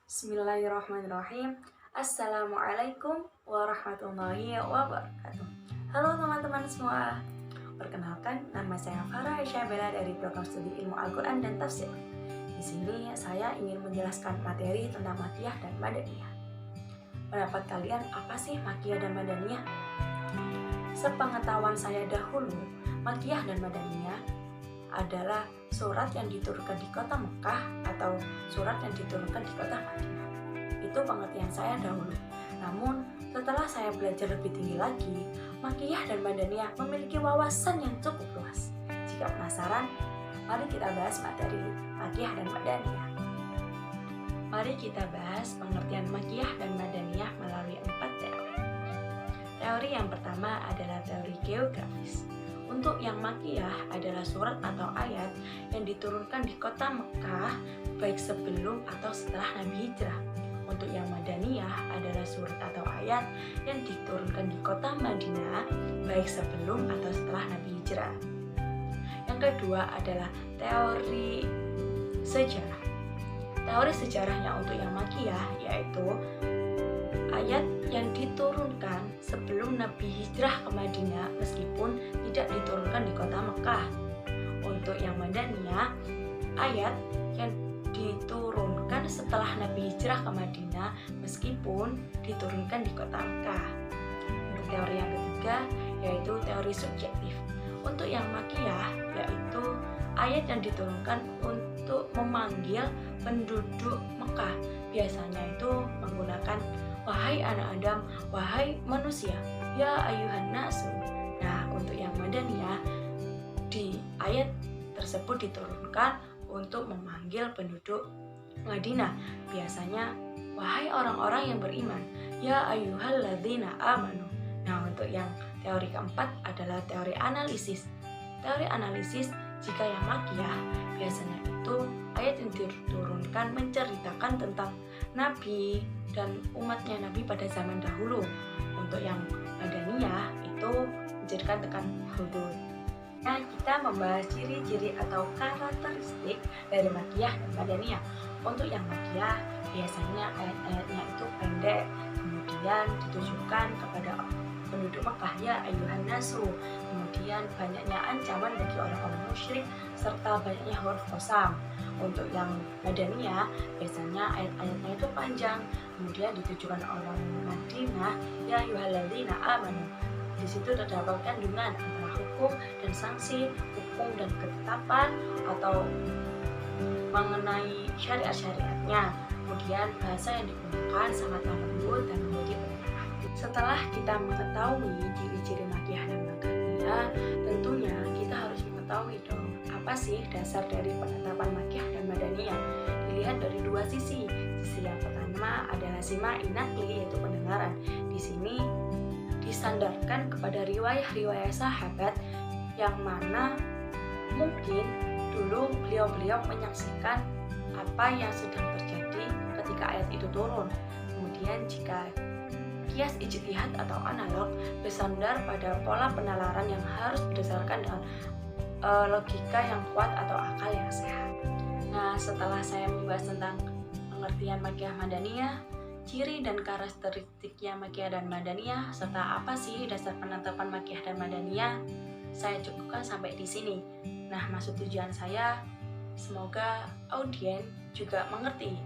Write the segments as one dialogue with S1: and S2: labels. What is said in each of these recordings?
S1: Bismillahirrahmanirrahim. Assalamualaikum warahmatullahi wabarakatuh. Halo teman-teman semua. Perkenalkan, nama saya Farah Aisyah Bella dari Program Studi Ilmu Al-Quran dan Tafsir. Di sini saya ingin menjelaskan materi tentang Makkiyah dan Madaniyah. Pendapat kalian apa sih Makkiyah dan Madaniyah? Sepengetahuan saya dahulu, Makkiyah dan Madaniyah adalah surat yang diturunkan di kota Mekah atau surat yang diturunkan di kota Madinah. Itu pengertian saya dahulu. Namun, setelah saya belajar lebih tinggi lagi, Makkiyah dan Madaniyah memiliki wawasan yang cukup luas. Jika penasaran, mari kita bahas materi Makkiyah dan Madaniyah. Mari kita bahas pengertian Makkiyah dan Madaniyah melalui 4 teori. Teori yang pertama adalah teori geografis. Untuk yang Makkiyah adalah surat atau ayat yang diturunkan di kota Mekah baik sebelum atau setelah Nabi Hijrah. Untuk yang Madaniyah adalah surat atau ayat yang diturunkan di kota Madinah baik sebelum atau setelah Nabi Hijrah. Yang kedua adalah teori sejarah. Teori sejarahnya untuk yang Makkiyah yaitu ayat yang diturunkan sebelum Nabi hijrah ke Madinah meskipun tidak diturunkan di kota Mekah. Untuk yang Madaniyah, ayat yang diturunkan setelah Nabi hijrah ke Madinah meskipun diturunkan di kota Mekah. Untuk teori yang ketiga yaitu teori subjektif. Untuk yang Makkiyah yaitu ayat yang diturunkan untuk memanggil penduduk Mekah. Biasanya itu menggunakan wahai anak Adam, wahai manusia, ya ayuhan nasu. Nah, untuk yang Madaniyah, di ayat tersebut diturunkan untuk memanggil penduduk Madinah. Biasanya, wahai orang-orang yang beriman, ya ayyuhalladzina amanu. Nah, untuk yang teori keempat adalah teori analisis. Teori analisis, jika yang Makkiyah, biasanya itu ayat yang diturunkan menceritakan tentang Nabi dan umatnya Nabi pada zaman dahulu. Untuk yang Madaniyah itu menceritakan tentang hudud. Nah, kita membahas ciri-ciri atau karakteristik dari Makkiyah dan Madaniyah. Untuk yang Makkiyah, biasanya ayat-ayatnya itu pendek, kemudian ditujukan kepada penduduk Mekah, ya ayuhan nasu. Kemudian banyaknya ancaman bagi orang-orang musyrik serta banyaknya huruf qasam. Untuk yang Madaniyah, biasanya ayat-ayatnya itu panjang, kemudian ditujukan orang Madinah, ya ayyuhalladzina amanu. Di situ terdapat kandungan antara hukum dan sanksi, hukum dan ketetapan atau mengenai syariat-syariatnya. Kemudian bahasa yang digunakan sangat lembut dan menjadi penenang. Setelah kita mengetahui ciri-ciri Makkiyah dan Madaniyah, tentunya kita harus mengetahui dong apa sih dasar dari penetapan Makkiyah dan Madaniyah. Dilihat dari dua sisi. Sisi yang pertama adalah sima inakli, yaitu pendengaran. Di sini disandarkan kepada riwayah-riwayah sahabat yang mana mungkin dulu beliau-beliau menyaksikan apa yang sedang terjadi ketika ayat itu turun. Kemudian jika kias ijtihad atau analog bersandar pada pola penalaran yang harus berdasarkan dengan logika yang kuat atau akal yang sehat. Nah, setelah saya membahas tentang pengertian Makkiyah Madaniyah, ciri dan karakteristiknya Makkiyah dan Madaniyah, serta apa sih dasar penetapan Makkiyah dan Madaniyah, saya cukupkan sampai di sini. Nah, maksud tujuan saya, semoga audien juga mengerti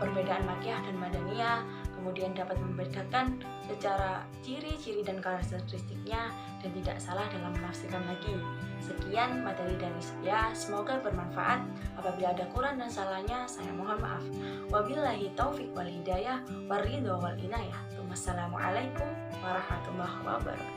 S1: perbedaan Makkiyah dan Madaniyah, kemudian dapat membedakan secara ciri-ciri dan karakteristiknya dan tidak salah dalam menafsirkan lagi. Sekian materi dari saya, semoga bermanfaat. Apabila ada kurang dan salahnya, saya mohon maaf. Wabillahi taufik wal hidayah, waridho wal inayah. Wassalamualaikum warahmatullahi wabarakatuh.